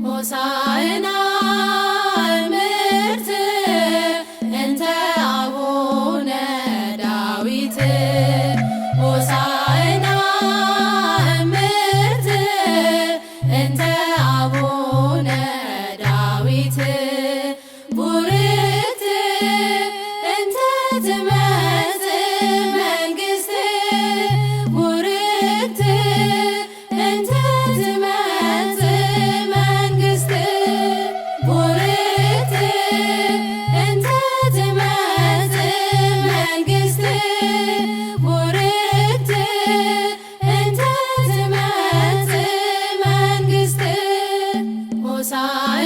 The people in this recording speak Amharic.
ሆሳዕና እምርት እንተ አቡነ ዳዊት ሆሳዕና እምርት እንተ አቡነ ዳዊት ቡርክት እንተ ትመጽእ መንግሥት ቡርክት እንተ ትመጽእ መንግሥት ቡርክት እንተ ትመጽእ መንግሥት ቡርክት እንተ ትመጽእ መንግሥት ሆሳዕና